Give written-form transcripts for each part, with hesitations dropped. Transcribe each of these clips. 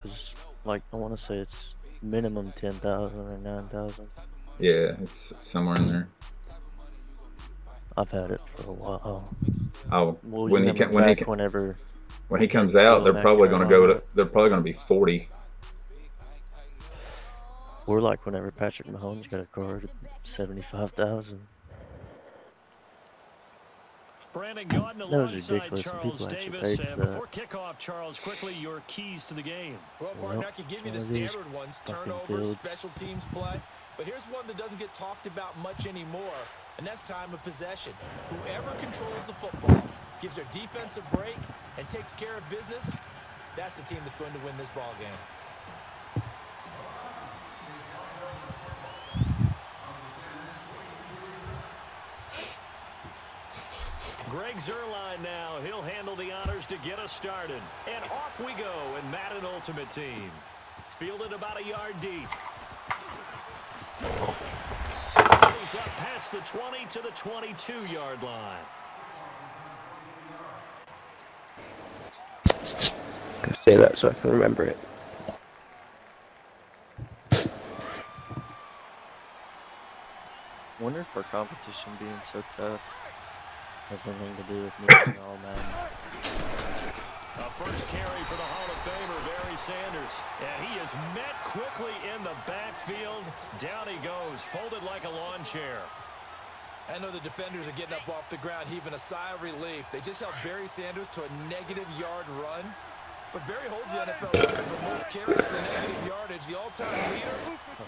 It's like I want to say it's minimum 10,000 or 9,000. Yeah, it's somewhere in there. I've had it for a while. Oh, Well, you remember back whenever when he like comes out, Khalil they're Mack probably and going to all go to that. they're probably going to be 40. We're like whenever Patrick Mahomes got a card at 75,000. Brandon Gaudin That was alongside ridiculous, and Charles people actually Davis. paid for And that. before kickoff, Charles, quickly your keys to the game. Well, Martin, Well, I can give it's you one the of these standard ones, fucking turnovers, fields. special teams play. But here's one that doesn't get talked about much anymore, and that's time of possession. Whoever controls the football, gives their defense a break, and takes care of business, that's the team that's going to win this ball game. Greg Zuerlein now. He'll handle the honors to get us started. And off we go in Madden Ultimate Team. Fielded about a yard deep. He's up past the 20 to the 22-yard line. Say that so I can remember it. Wonder if our competition being so tough has anything to do with me being all Madden. A first carry for the Hall of Famer, Barry Sanders. And he is met quickly in the backfield. Down he goes, folded like a lawn chair. I know the defenders are getting up off the ground, heaving a sigh of relief. They just held Barry Sanders to a -yard run. But Barry holds the NFL record for most carries for negative yardage. The all-time leader,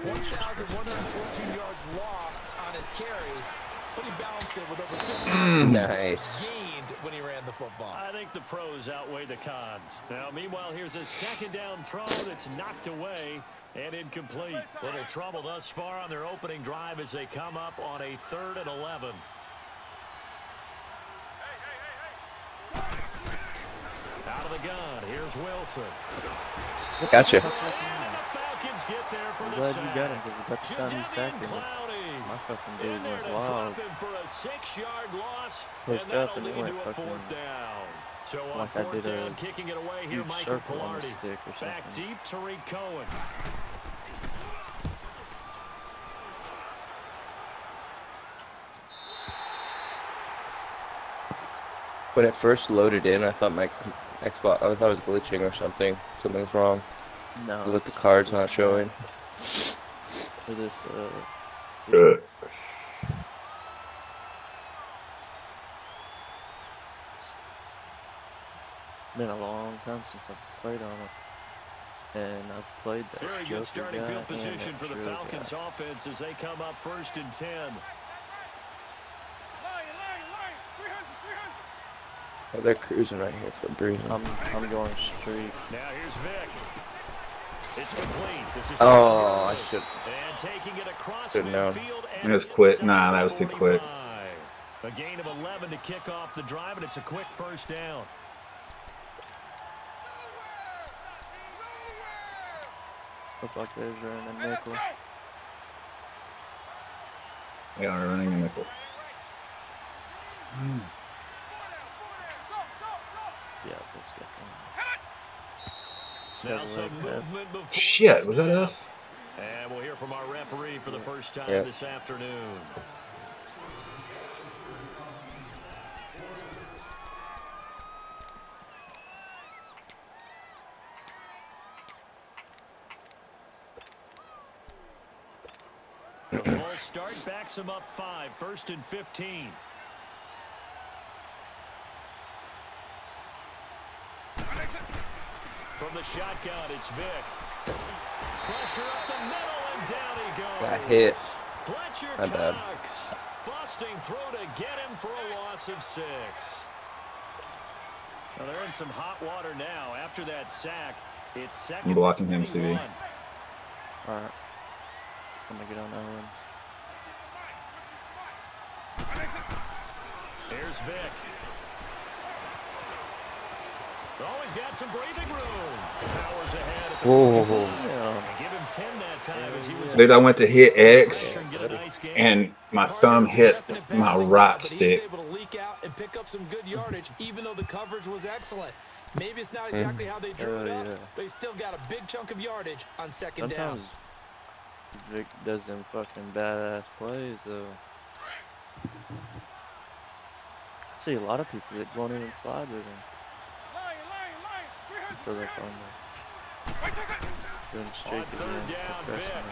1,114 yards lost on his carries. But he balanced it with over 50 Nice. gained when he ran the football. I think the pros outweigh the cons. Now, meanwhile, here's a second down throw that's knocked away and incomplete. Little trouble thus far on their opening drive as they come up on a 3rd and 11. Out of the gun, here's Wilson. Gotcha. And the Falcons get there for I'm the glad sack. you got him, because about the time he sacked him, Clowney my fucking in dude there went to wild. drop him for a 6-yard loss, Pushed and up that'll and lead he went to a fucking 4th down. So on like I 4th did a down, kicking it away here, huge Michael circle on a Pilardi. stick or Back something. deep, Tariq Cohen. When it first loaded in, I thought my Xbox, I thought it was glitching or something. Something's wrong. No. With the cards not showing. For this, been a long time since I've played on it. And I've played that Very Joker good starting guy field and position that for the Drill Falcons guy. offense as they come up 1st and 10. Oh, they're cruising right here for breathing. I'm going straight. Now here's Vick. It's complete. This is Oh, I should. And taking it across Should've known. midfield It and was quick. inside Nah, that the was too quick. 45. A gain of 11 to kick off the drive, and it's a quick first down. Look like they're running a nickel. They are running a nickel. Yeah, let's get Now some movement before Shit, was that us? And we'll hear from our referee for the first time Yeah. this afternoon. The false start backs him up 5, 1st and 15. From the shotgun, it's Vick. Pressure up the middle, and down he goes. Got hit. Fletcher My bad. Cox. Busting through to get him for a loss of 6. Well, they're in some hot water now. After that sack, it's 2nd I'm blocking him, and CV. 21. Alright. I'm gonna get on that one. Here's Vick. Always got some breathing room. Powers ahead at the 45. Yeah. Give him 10 that time as he was. Dude, I went to hit X, Pressure and get a nice gain. and my thumb hit my right stick. Able to leak out and pick up some good yardage, even though the coverage was excellent. Maybe it's not exactly how they drew it up, yeah. but he's still got a big chunk of yardage on second down. Sometimes Vic does them fucking badass plays though. I see a lot of people that won't even slide with him. So they're fun. Doing On straight to third the down, Vic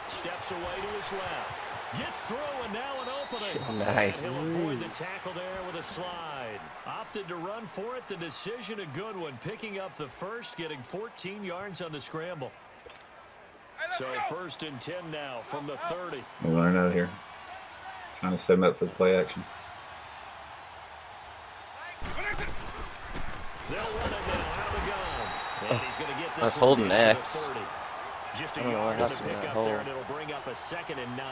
steps away to his left. Gets through and now an opening. Nice. He'll avoid the tackle there with a slide. Opted to run for it. The decision a good one. Picking up the first, getting 14 yards on the scramble. So first and 10 now from the 30. We'll learn out of here. Trying to set him up for the play action. They'll run it now out of the gun. And he's going to get this. I was holding X. Just a I don't know what yard to happened pick to that up hole. there, and it'll bring up a 2nd and 9.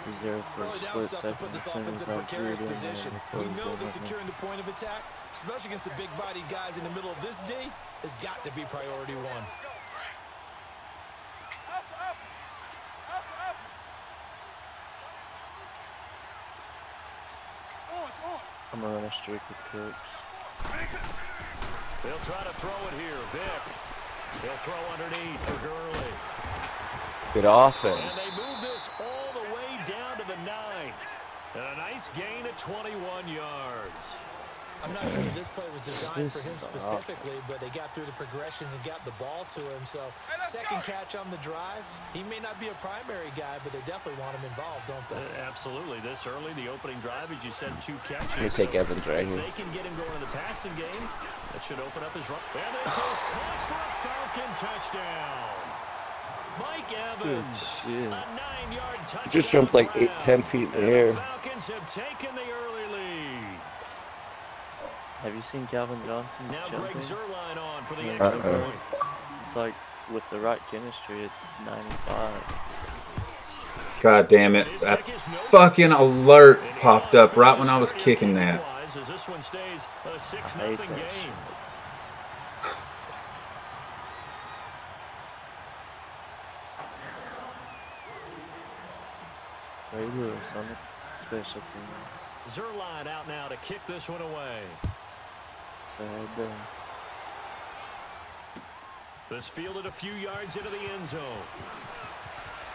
He's there for a Early down split stuff to second. put this As soon offense as in I precarious threw it in position. there, We it know goes that in. securing the point of attack, especially against the big-bodied guys in the middle of this D, has got to be priority one. I'm gonna run a streak with Cooks. They'll try to throw it here. Vic. He'll throw underneath for Gurley. Get off him. And they move this all the way down to the 9. And a nice gain of 21 yards. I'm not sure that this play was designed for him specifically, but they got through the progressions and got the ball to him. So, second catch on the drive. He may not be a primary guy, but they definitely want him involved, don't they? Absolutely. This early, the opening drive, as you said, 2 catches. Let me take Evans right If here. they can get him going in the passing game, that should open up his run. And this is caught for a Falcon touchdown. Mike Evans, shit. a 9-yard touchdown. Just jumped like 10 feet in the And air. the Falcons have taken the early lead. Have you seen Calvin Johnson Now Greg jumping? Zerline on for the Yeah. extra point. It's like with the right chemistry, it's 95. God damn it. That fucking alert popped up right when I was kicking that. As this one stays a I 6-0 hate that game. Ray Lewis on the special team. Zerline out now to kick this one away. Sad day. This fielded a few yards into the end zone.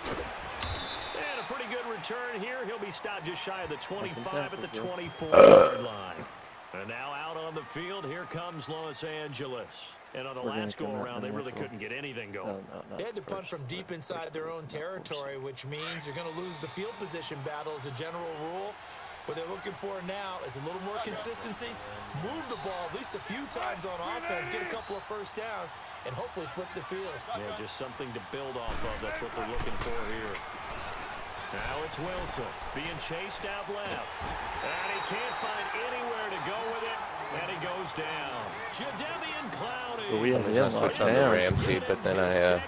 And a pretty good return here. He'll be stopped just shy of the 25 at the 24-yard line. And now out on the field, here comes Los Angeles. And on the last go-around, they really couldn't get anything going. They had to punt from deep inside their own territory, which means you're going to lose the field position battle as a general rule. What they're looking for now is a little more consistency, move the ball at least a few times on offense, get a couple of first downs, and hopefully flip the field. Yeah, just something to build off of. That's what they're looking for here. Now it's Wilson being chased out left. And he can't find anywhere to go with it. And he goes down. Jadeveon Clowney. But we have I was gonna switch on to Ramsey, but then I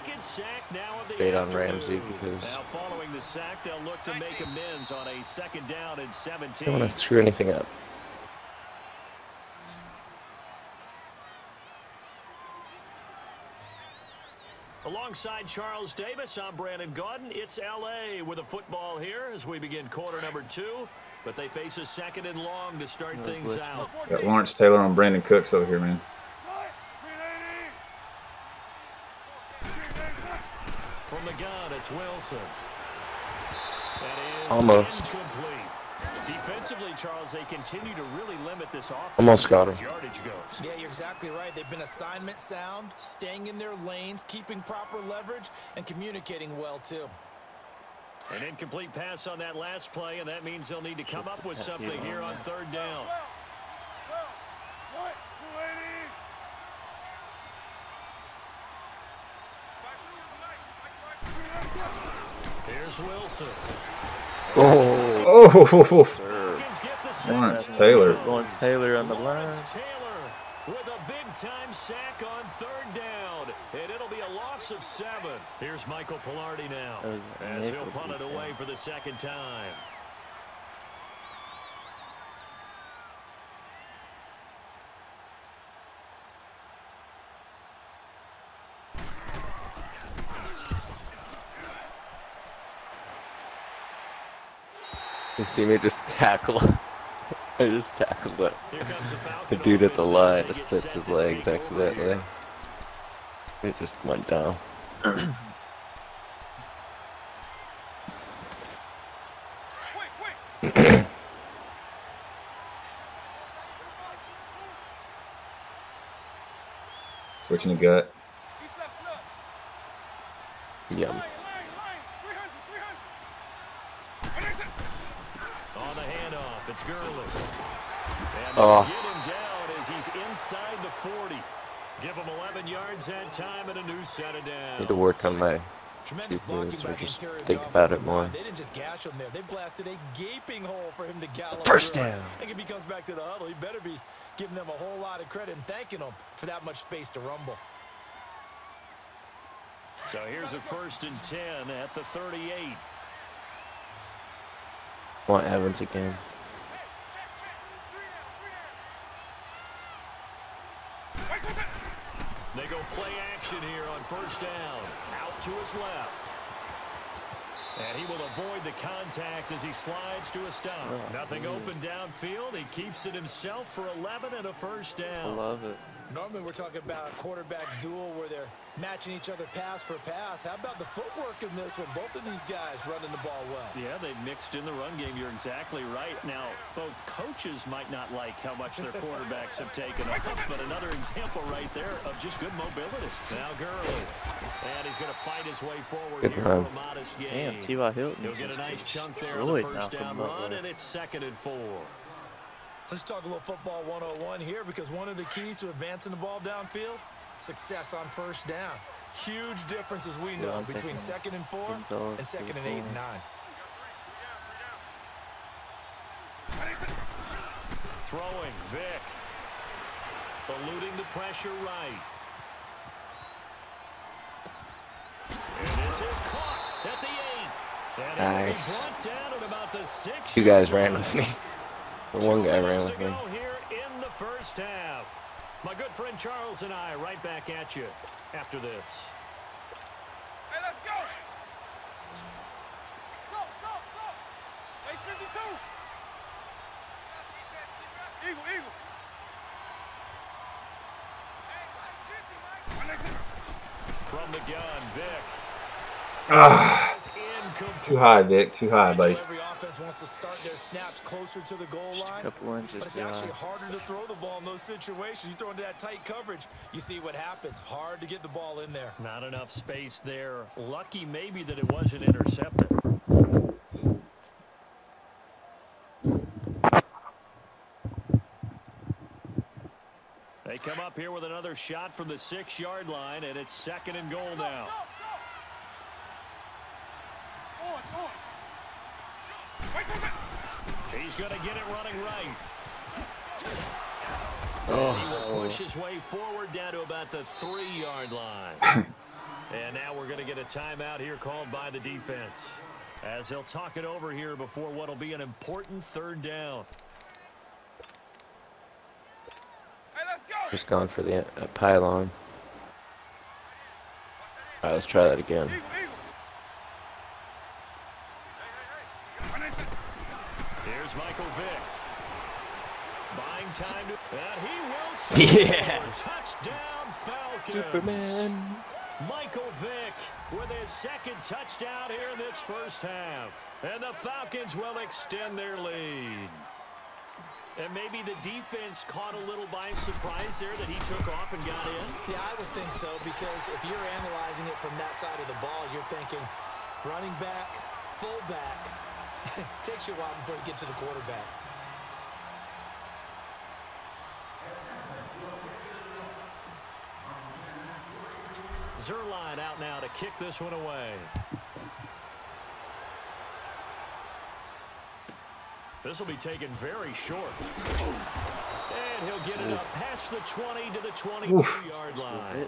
bait on Ramsey because Now following the sack, they'll look to make amends on a 2nd down and 17. I don't want to screw anything up. Alongside Charles Davis, I'm Brandon Gaudin. It's L.A. with a football here as we begin quarter number 2. But they face a 2nd and long to start things out. Got Lawrence Taylor on Brandon Cooks over here, man. From the gun, it's Wilson. That is Almost. incomplete. Defensively, Charles, they continue to really limit this offense. Almost got him. Yardage goes. Yeah, you're exactly right. They've been assignment sound, staying in their lanes, keeping proper leverage, and communicating well, too. An incomplete pass on that last play, and that means they'll need to come up with something here on 3rd down. Here's Wilson. Oh, Falcons get the sack. Lawrence Taylor. Lawrence Taylor on the line. Lawrence Taylor with a big-time sack on 3rd down, and it'll be a loss of 7. Here's Michael Pilardi now as he'll punt it away for the 2nd time. You see me just tackle I just tackled it. Here comes the The Falcon dude at the offense line as they just get flipped set his to legs take over accidentally. here. It just went down. Switching the gut. Yum. On the handoff, it's Gurley. And Oh. get him down as he's inside the 40. Give him 11 yards that time and a new set of downs. Need to work on my Tremendous two blocking moves by or the just interior of think the about it offensive more. line. They didn't just gash him there. They blasted a gaping hole for him to gallop First through. down. I think if he comes back to the huddle, he better be giving them a whole lot of credit and thanking them for that much space to rumble. So here's a 1st and 10 at the 38. Want Evans again. They go play action here on 1st down. Out to his left. And he will avoid the contact as he slides to a stop. Nothing open downfield. He keeps it himself for 11 and a 1st I down. love it. Normally we're talking about a quarterback duel where they're matching each other pass for pass. How about the footwork in this one? Both of these guys running the ball well. Yeah, they've mixed in the run game. You're exactly right. Now, both coaches might not like how much their quarterbacks have taken off, but another example right there of just good mobility. Now Gurley. And he's going to fight his way forward Good here run. for a modest Damn, gain. T.Y. Hilton. He'll get a nice chunk there on really the 1st knocked down him up run, there. and it's 2nd and 4. Let's talk a little football 101 here because one of the keys to advancing the ball downfield, success on 1st down. Huge difference, as we know, I'm between thinking 2nd and 4 Gonzalez and 2nd and pretty 8 and 9. Throwing, Vic. Eluding the pressure right. And this is caught at the 8. And Nice. brought down at about the 6. Two guys ran with me. One guy 2 ran minutes with to me. go here in the 1st half. My good friend Charles and I right back at you after this. Hey, let's go! Go, go, go! Hey, 52! Eagle, eagle! From the gun, Vic. Ah, Is incomplete. too high, Vic. Too high, I know buddy. every offense wants to start their snaps closer to the goal line, Couple inches but it's too actually high. harder to throw the ball in those situations. You throw into that tight coverage, you see what happens. Hard to get the ball in there. Not enough space there. Lucky maybe that it wasn't intercepted. They come up here with another shot from the 6-yard line, and it's 2nd and goal now. He's going to get it running right. He will push his way forward down to about the 3-yard line. And now we're going to get a timeout here called by the defense, as they'll talk it over here before what will be an important 3rd down. Just gone for the pylon. All right, let's try that again. Here's Michael Vick. Buying time to... And he will score. Yes. Touchdown Falcons. Superman. Michael Vick with his 2nd touchdown here in this 1st half. And the Falcons will extend their lead. And maybe the defense caught a little by surprise there that he took off and got in. Yeah, I would think so, because if you're analyzing it from that side of the ball, you're thinking running back, fullback. Takes you a while before you get to the quarterback. Zerline out now to kick this one away. This will be taken very short. And he'll get it up past the 20 to the 22-yard line.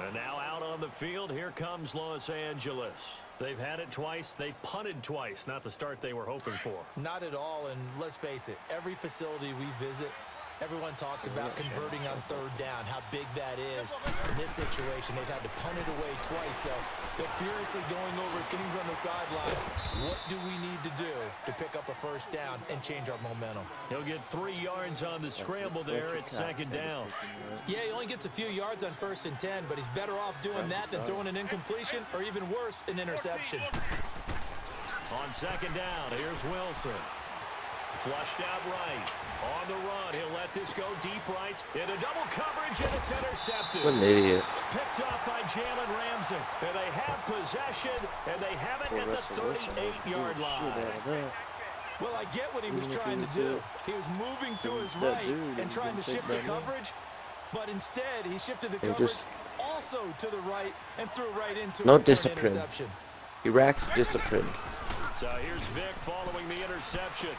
And now out on the field, here comes Los Angeles. They've had it twice. They've punted twice. Not the start they were hoping for. Not at all, and let's face it, every facility we visit, Everyone talks about converting on third down, how big that is. In this situation, they've had to punt it away twice, so they're furiously going over things on the sidelines. What do we need to do to pick up a first down and change our momentum? He'll get 3 yards on the scramble there at second down. Yeah, he only gets a few yards on 1st and 10, but he's better off doing that than throwing an incompletion or even worse, an interception. On second down, here's Wilson. Flushed out right. On the run, he'll let this go deep right. Into double coverage, and it's intercepted. What an idiot. Picked up by Jalen Ramsey. And they have possession, and they have it at the 38-yard line. Well, I get what he was trying to do. He was moving to his right and trying to shift the coverage, but instead he shifted the coverage also to the right and threw right into no it for an discipline. interception. He lacks discipline. So here's Vic following the interception.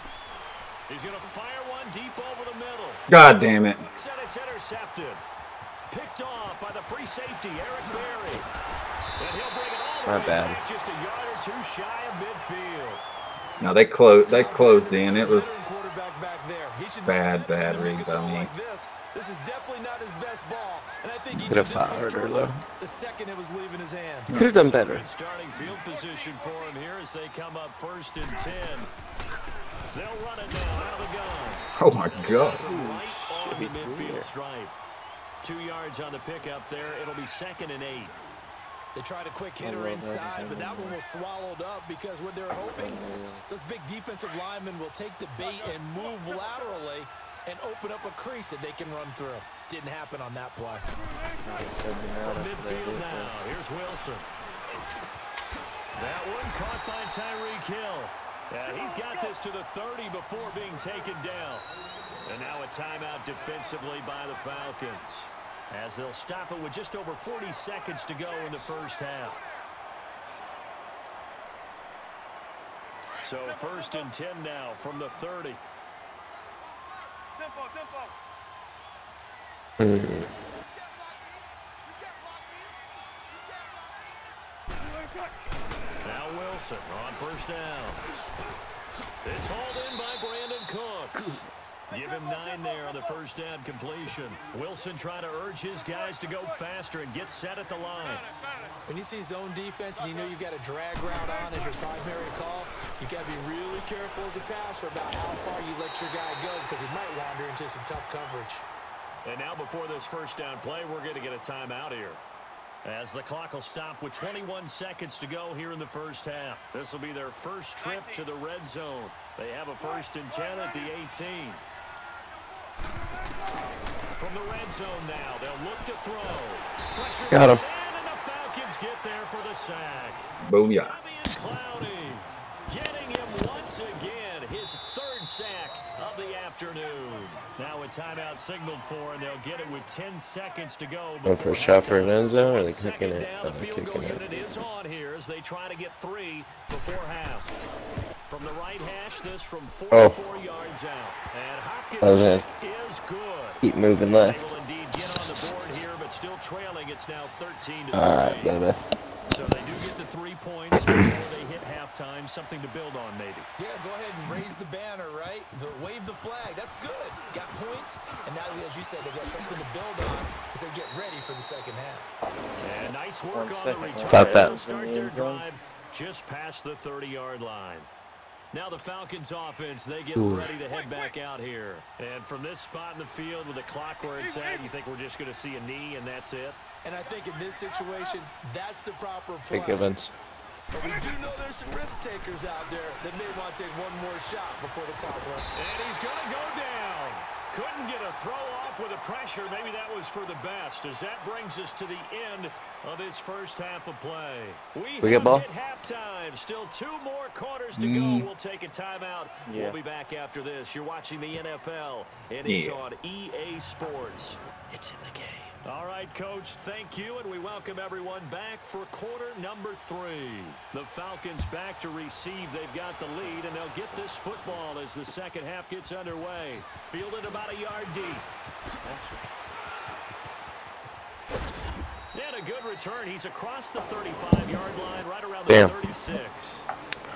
He's going to fire one deep over the middle. God damn it. And it's intercepted. Picked off by the free safety, Eric Berry. And he'll bring it all the Not way bad. back, just a yard or two shy of midfield. No, they closed in. It was Quarterback back there. He should bad make read a by throw me. like this is definitely not his best ball, and I think he Could have knew this fired was her, trouble though. the second it was leaving his hand. Could have done better. Good starting field position for him here as they come up 1st and 10. They'll run it now out of the gun. Oh my God. Right on the midfield stripe. 2 yards on the pickup there. It'll be 2nd and 8. They tried a quick hitter inside, but that one was swallowed up because what they're hoping, those big defensive linemen will take the bait and move laterally and open up a crease that they can run through. Didn't happen on that play. From midfield now, here's Wilson. That one caught by Tyreek Hill. He's got this to the 30 before being taken down. And now a timeout defensively by the Falcons, as they'll stop it with just over 40 seconds to go in the first half. So 1st and 10 now from the 30. Now Wilson on 1st down. It's hauled in by Brandon Cooks. Give him 9 there on the 1st down completion. Wilson trying to urge his guys to go faster and get set at the line. When you see zone defense and you know you've got a drag route on as your primary call, you got to be really careful as a passer about how far you let your guy go because he might wander into some tough coverage. And now before this 1st down play, we're going to get a timeout here, as the clock will stop with 21 seconds to go here in the first half. This will be their first trip to the red zone. They have a 1st and 10 at the 18. From the red zone now, they'll look to throw. Pressure Got him. And the Falcons get there for the sack. Booyah. Clowney getting him once again, his 3rd sack of the afternoon. Now a timeout signaled for, and they'll get it with 10 seconds to go. Going for a shot for an end zone, or are they Second kicking it? down, the field goal Kicking unit it. is on here as they try to get 3 before half. From the right hash, this from 44 yards out. And Hopkins is good. Keep moving left. They will indeed get on the board here, but still trailing. It's now 13 to 3. Alright, baby. So they do get the 3 points before they hit halftime. Something to build on, maybe. Yeah, go ahead and raise the banner, right? Wave the flag. That's good. Got points. And now, as you said, they've got something to build on as they get ready for the second half. And nice work on the return. About that. They'll start their drive just past the 30-yard line. Now the Falcons offense, they get ready to head back out here. And from this spot in the field with the clock where it's at, you think we're just going to see a knee and that's it? And I think in this situation, that's the proper play. Big Evans. But we do know there's some risk takers out there that may want to take one more shot before the clock runs. And he's going to go down. Couldn't get a throw off with the pressure. Maybe that was for the best, as that brings us to the end of this first half of play. We get ball? Hit halftime. Still 2 more quarters to go. We'll take a timeout. We'll be back after this. You're watching the NFL, and it's on EA Sports. It's in the game. All right, Coach, thank you, and we welcome everyone back for quarter number 3. The Falcons back to receive. They've got the lead, and they'll get this football as the second half gets underway. Fielded about a yard deep. And a good return. He's across the 35-yard line, right around the 36.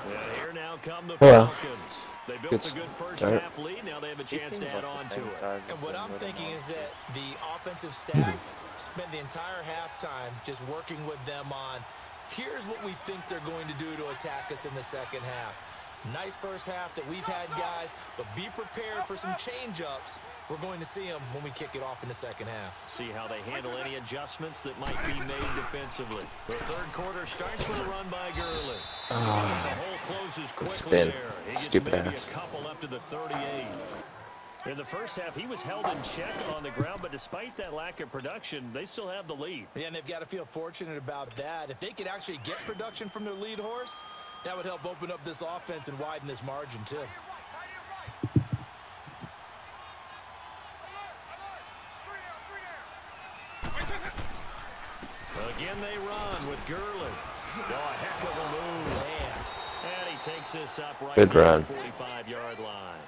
And here now come the Well, Falcons. They built good a good first start. half lead. Now they have a He chance seems to add like on the to same it. size as And what him I'm with him thinking on. is that the offensive staff spent the entire halftime just working with them on, here's what we think they're going to do to attack us in the second half. Nice first half that we've had, guys, but be prepared for some change-ups. We're going to see them when we kick it off in the second half. See how they handle any adjustments that might be made defensively. The third quarter starts with a run by Gurley. The hole closes quickly Spin. there. He gets Stupid maybe ass. a couple up to the 38. In the first half, he was held in check on the ground, but despite that lack of production, they still have the lead. Yeah, and they've got to feel fortunate about that. If they could actually get production from their lead horse, that would help open up this offense and widen this margin, too. Again, they run with Gurley. Oh, a heck of a move. Man. And he takes this up right Good near run. the 45-yard line.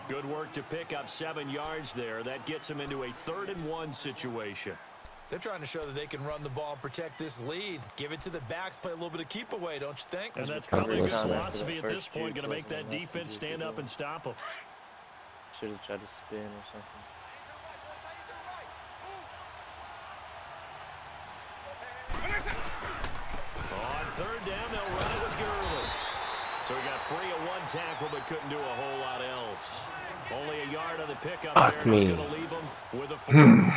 Good work to pick up 7 yards there. That gets them into a 3rd-and-1 situation. They're trying to show that they can run the ball and protect this lead. Give it to the backs, play a little bit of keep away, don't you think? And that's probably a good Listening. philosophy at this point. Going to make that defense stand up and stop them. Should have tried to spin or something. On 3rd down, they'll run it with Gurley. So he got free of one tackle, but couldn't do a whole lot else. Only a yard on the pickup Fuck there. me. It's going to leave him with a 4th down.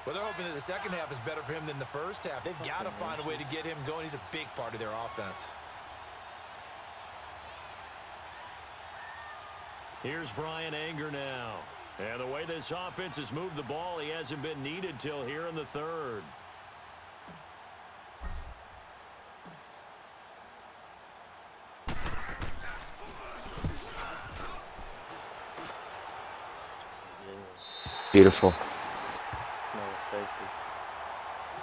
Well, they're hoping that the second half is better for him than the first half. They've got to find a way to get him going. He's a big part of their offense. Here's Brian Anger now. And the way this offense has moved the ball, he hasn't been needed till here in the 3rd. Beautiful. No safety.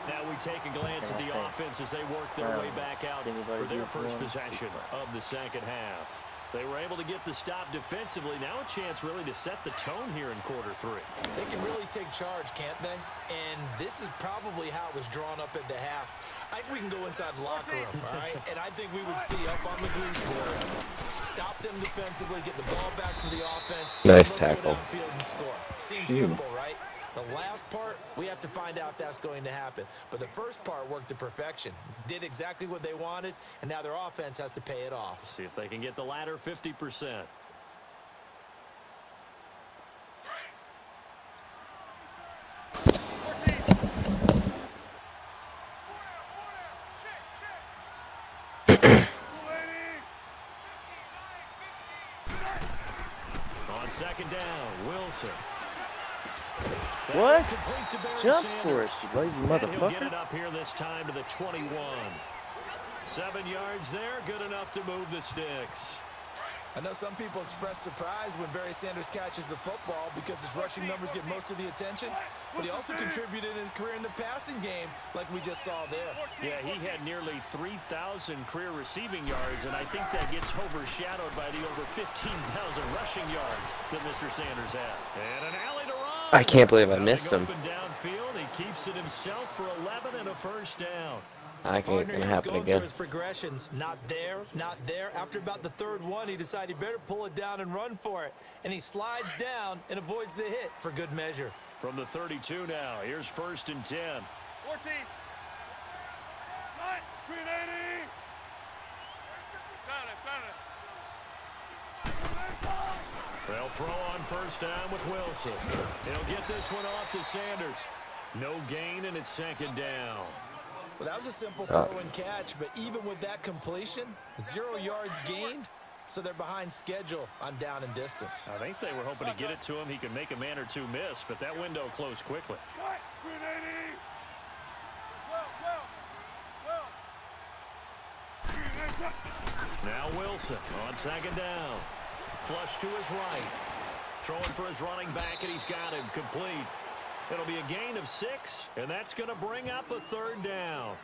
Now we take a glance at the offense as they work their way back out for their first possession of the second half. They were able to get the stop defensively. Now a chance really to set the tone here in quarter 3. They can really take charge, can't they? And this is probably how it was drawn up at the half. I think we can go inside the locker room, all right? And I think we would see up on the grease boards, stop them defensively, get the ball back for the offense. Nice let's go tackle. downfield and score. Seems Phew. simple, right? The last part, we have to find out if that's going to happen. But the first part worked to perfection. Did exactly what they wanted, and now their offense has to pay it off. See if they can get the latter 50%. On 2nd down, Wilson. What? Complete to Barry Jump for it, Sanders. you lazy And he'll get motherfucker. it up here this time to the 21. 7 yards there, good enough to move the sticks. I know some people express surprise when Barry Sanders catches the football because his rushing numbers get most of the attention, but he also contributed in his career in the passing game like we just saw there. Yeah, he had nearly 3,000 career receiving yards, and I think that gets overshadowed by the over 15,000 rushing yards that Mr. Sanders had. And an alley to run. I can't believe I missed him. Open downfield, he keeps it himself for 11 and a first down. I ain't Partner, gonna he's happen going again. through his progressions. Not there, not there. After about the 3rd one, he decided he better pull it down and run for it. And he slides down and avoids the hit for good measure. From the 32 now, here's 1st and 10. 14. 9. 380. They'll throw on 1st down with Wilson. He'll get this one off to Sanders. No gain, and it's 2nd down. Well, that was a simple throw and catch, but even with that completion, 0 yards gained, so they're behind schedule on down and distance. I think they were hoping to get it to him. He could make a man or two miss, but that window closed quickly. 380. 12. Now Wilson on 2nd down. Flush to his right. Throwing for his running back, and he's got him complete. It'll be a gain of 6, and that's going to bring up a 3rd down.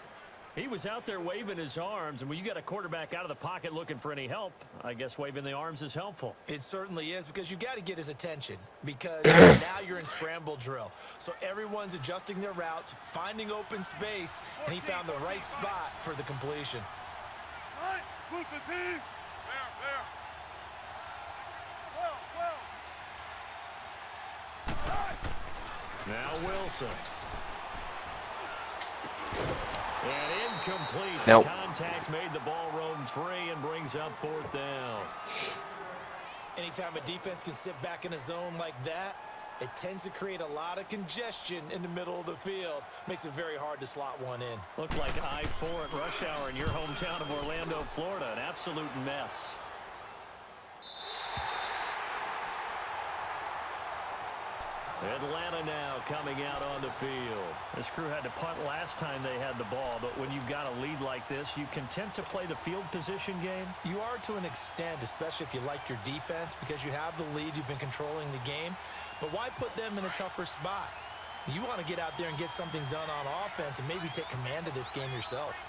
He was out there waving his arms, and when you got a quarterback out of the pocket looking for any help, I guess waving the arms is helpful. It certainly is, because you got to get his attention, because now you're in scramble drill. So everyone's adjusting their routes, finding open space, and he found the right spot for the completion. 9. Exclusive team. There. Well. Now Wilson. And incomplete. Nope. Contact made the ball roam free and brings up 4th down. Anytime a defense can sit back in a zone like that, it tends to create a lot of congestion in the middle of the field. Makes it very hard to slot one in. Looked like I-4 at rush hour in your hometown of Orlando, Florida. An absolute mess. Atlanta now coming out on the field. This crew had to punt last time they had the ball, but when you've got a lead like this, you content to play the field position game? You are to an extent, especially if you like your defense, because you have the lead, you've been controlling the game. But why put them in a tougher spot? You want to get out there and get something done on offense and maybe take command of this game yourself.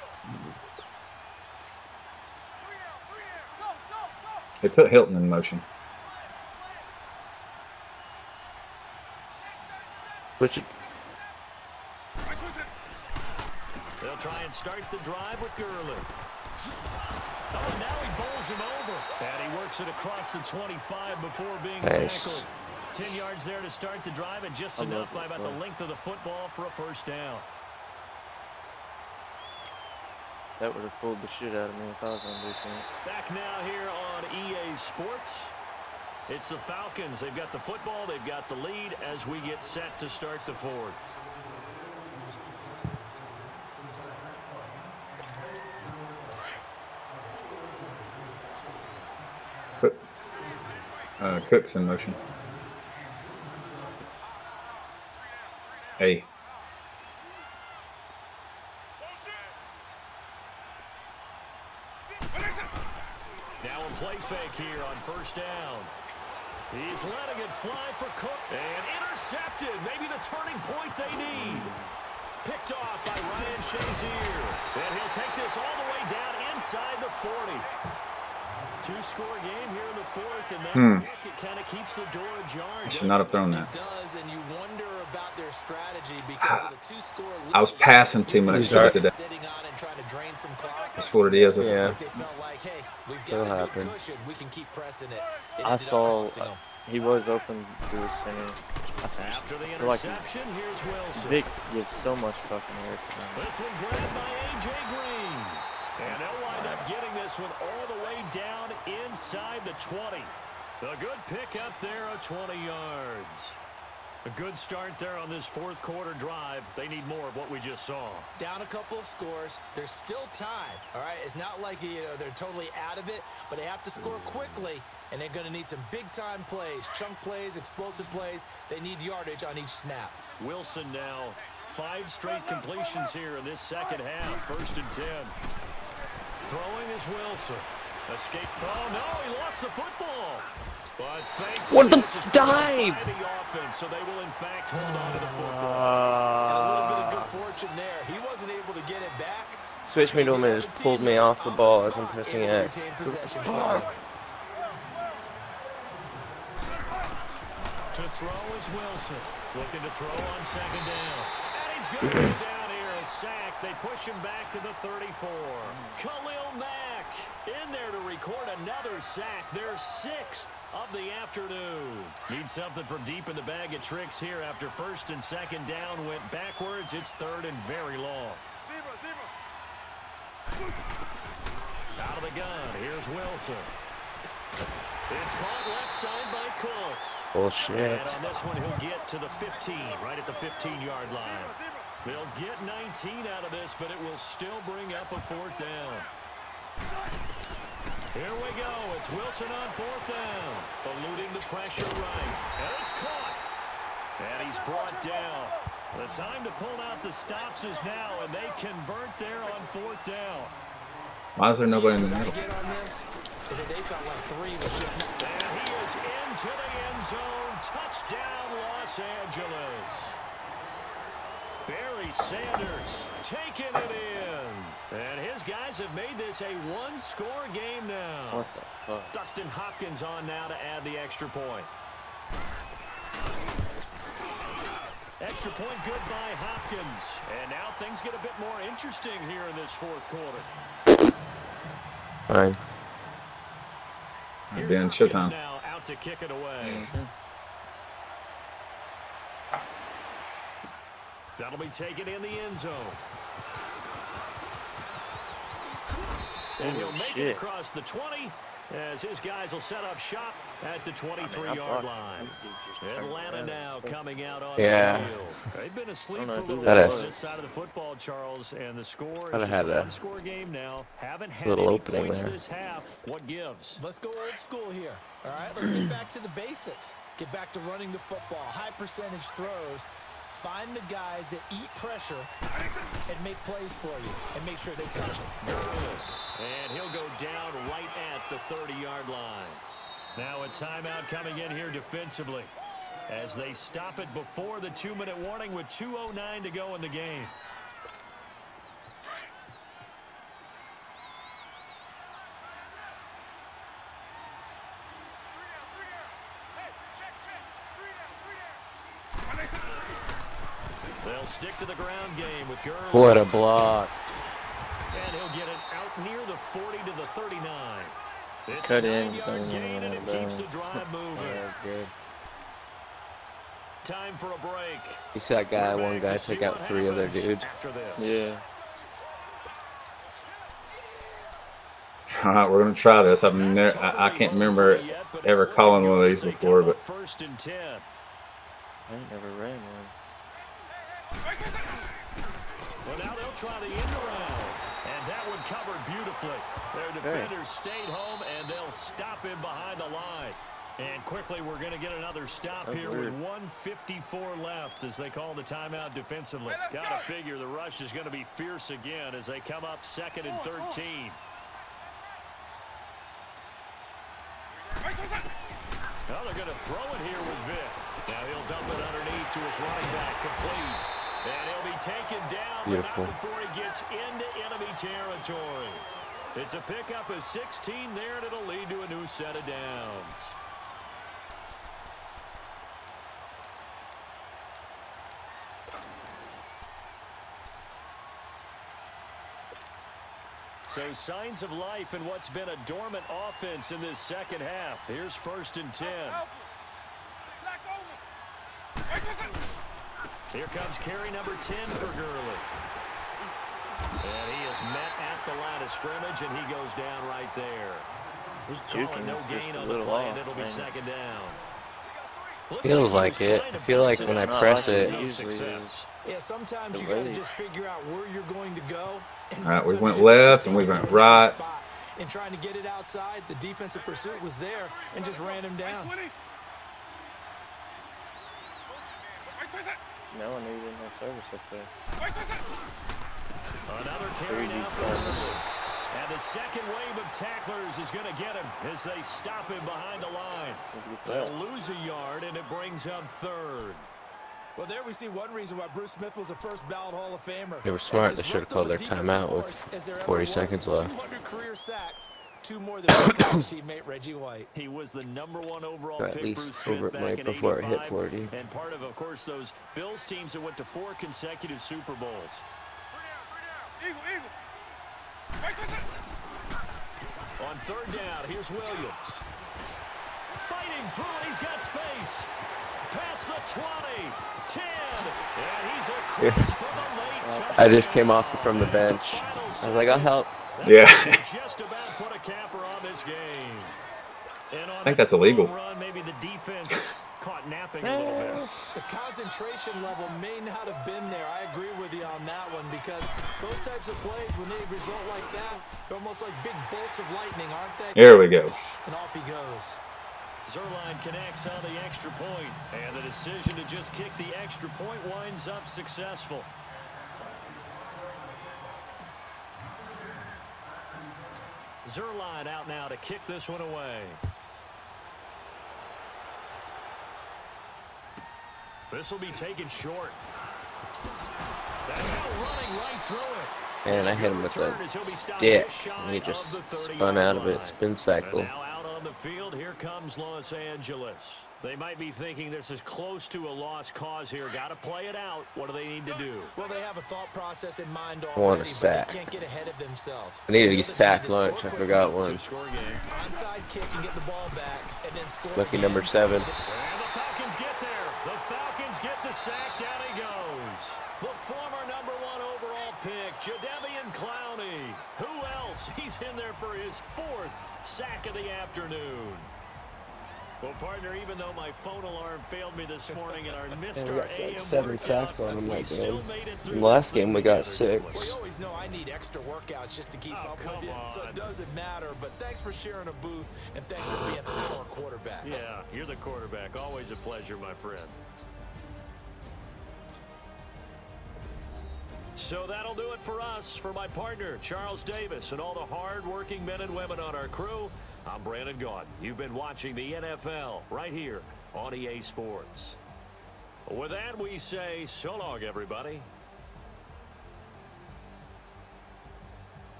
They put Hilton in motion. Which They'll try and start the drive with Gurley. Oh, and now he bowls him over. And he works it across the 25 before being Nice. tackled. 10 yards there to start the drive, and just enough by about the length of the football for a 1st down. That would have pulled the shit out of me if I was on defense. Back now here on EA Sports. It's the Falcons. They've got the football. They've got the lead as we get set to start the 4th. Put Cook's in motion. A. Now a play fake here on 1st down. He's letting it fly for Cook. And intercepted. Maybe the turning point they need. Picked off by Ryan Shazier. And he'll take this all the way down inside the 40. 2-score game here in the 4th, and that pick, it kind of keeps the door ajar. I should not have thrown that. It does, and you wonder about their strategy because of the 2-score lead. I was passing too much today. Sitting on and trying to drain some clock. That's what it is. Yeah. They felt like, hey, we've got a good cushion. We can keep pressing it. I saw he was open to the center. After the Like interception, here's Wilson. Vic gets so much fucking air time. This one grabbed by A.J. Green. And they'll wind up getting this one all the way down inside the 20. A good pick up there of 20 yards. A good start there on this 4th quarter drive. They need more of what we just saw. Down a couple of scores. There's still time, all right? It's not like they're totally out of it, but they have to score quickly, and they're going to need some big-time plays, chunk plays, explosive plays. They need yardage on each snap. Wilson now 5 straight completions here in this 2nd half. 1st and 10. Throwing is Wilson. Escape. Oh, no, he lost the football. But what the dive? dive? The offense, so they will, in fact, hold on to the football. And a little bit of good fortune there. He wasn't able to get it back. Switched me to him and just pulled me off the ball as I'm pressing X. Fuck. To throw is Wilson. Looking to throw on 2nd down. And he's going to go down here. A sack. They push him back to the 34. Khalil Mack in there to record another sack. Their 6th of the afternoon. Need something from deep in the bag of tricks here after 1st and 2nd down went backwards. It's 3rd and very long. Out of the gun. Here's Wilson. It's caught left side by Cooks. Bullshit. And on this one, he'll get to the 15, right at the 15-yard line. They'll get 19 out of this, but it will still bring up a 4th down. Here we go. It's Wilson on 4th down. Eluding the pressure right. And it's caught. And he's brought down. The time to pull out the stops is now, and they convert there on 4th down. Why is there nobody in the middle? Get on this. They felt like 3 was just not. And he is into the end zone. Touchdown, Los Angeles. Barry Sanders taking it in. And his guys have made this a 1-score game now. What the fuck? Dustin Hopkins on now to add the extra point. Extra point good by Hopkins. And now things get a bit more interesting here in this 4th quarter. Fine. It'll be in showtime. Now out to kick it away. That'll be taken in the end zone. And he'll make it across the 20 as his guys will set up shop at the 23-yard line. Atlanta now coming out on the field. They've been asleep for a little bit on this side of the football, Charles, and the score is had a a one-score game now. Haven't had little any opening points there. this half. What gives? Let's go old school here. All right, let's get back to the basics. Get back to running the football, high percentage throws. Find the guys that eat pressure and make plays for you and make sure they touch it. And he'll go down right at the 30-yard line. Now a timeout coming in here defensively as they stop it before the 2-minute warning with 2:09 to go in the game. They'll stick to the ground game with Gurley. What a block. And he'll get it out near the 40 to the 39. It's Cut a in. 9-yard gain, and it keeps the drive moving. Good. Time for a break. You see that guy, one guy took out 3 other dudes. After this. Yeah. All right, we're gonna try this. I can't remember ever calling one of these before, but First and 10. I ain't never ran one. Well, now they'll try the end around, and that one covered beautifully. Their defenders stayed home, and they'll him behind the line. And quickly, we're going to get another stop here with 1:54 left as they call the timeout defensively. Got to figure the rush is going to be fierce again as they come up 2nd and 13. Well, they're going to throw it here with Vic. Now he'll dump it underneath to his running back, complete. And he'll be taken down Beautiful. before he gets into enemy territory. It's a pickup of 16 there, and it'll lead to a new set of downs. So signs of life in what's been a dormant offense in this second half. Here's 1st and 10. Here comes carry number 10 for Gurley. And he is met at the line of scrimmage, and he goes down right there. Juking No gain on the play, and it'll be 2nd down. Feels like it. I feel like when I press it. Yeah, sometimes you got to just figure out where you're going to go. All right, we went left and we went right. And trying to get it outside, the defensive pursuit was there and just ran him down. No one needed no service up there. Another carry now for Gurley. And the second wave of tacklers is going to get him as they stop him behind the line. They'll lose a yard, and it brings up 3rd. Well, there we see one reason why Bruce Smith was a first ballot Hall of Famer. They were smart. They should have called their timeout with 40 seconds left. 200 career sacks, 2 more than his college teammate Reggie White. He was the #1 overall Or at pick, least Bruce Smith, over back right in before it hit 85, 40. and part of course, those Bills teams that went to 4 consecutive Super Bowls. On 3rd down, here's Williams. Fighting through it, he's got space. Past the 20, 10, and he's across for the late touchdown. I just came off from the bench. I was like, I'll help. Yeah. Just about put a capper on this game. And on I think that's illegal. run, maybe the defense caught napping a little bit. The concentration level may not have been there. I agree with you on that one because those types of plays, when they result like that, they're almost like big bolts of lightning, aren't they? There we go. And off he goes. Zerline connects on the extra point, and the decision to just kick the extra point winds up successful. Zerline out now to kick this one away. This will be taken short. That ball running right through it. And I hit him with a stick, and he just spun out of it, spin cycle. Now out on on the field. Here comes Los Angeles. They might be thinking this is close to a lost cause here. Got to play it out. What do they need to do? Well, they have a thought process in mind I want already, a but sack. they can't get ahead of themselves. I needed to get sack lunch. I forgot one. Onside kick and get the ball back, and then score. Lucky number 7. And the Falcons get there. The Falcons get the sack. Down he goes. The former number 1 overall pick, Jadeveon Clowney. Who else? He's in there for his 4th sack of the afternoon. Well, partner, even though my phone alarm failed me this morning and our Mr. We got AM like 7 workout, sacks on him we that still game. made it through In the last this game, we together. got 6. Well, you always know I need extra workouts just to keep up come with you, so on. it doesn't matter. But thanks for sharing a booth, and thanks for being our quarterback. Yeah, you're the quarterback. Always a pleasure, my friend. So that'll do it for us. For my partner, Charles Davis, and all the hard-working men and women on our crew, I'm Brandon Gaudin. You've been watching the NFL right here on EA Sports. With that, we say so long, everybody.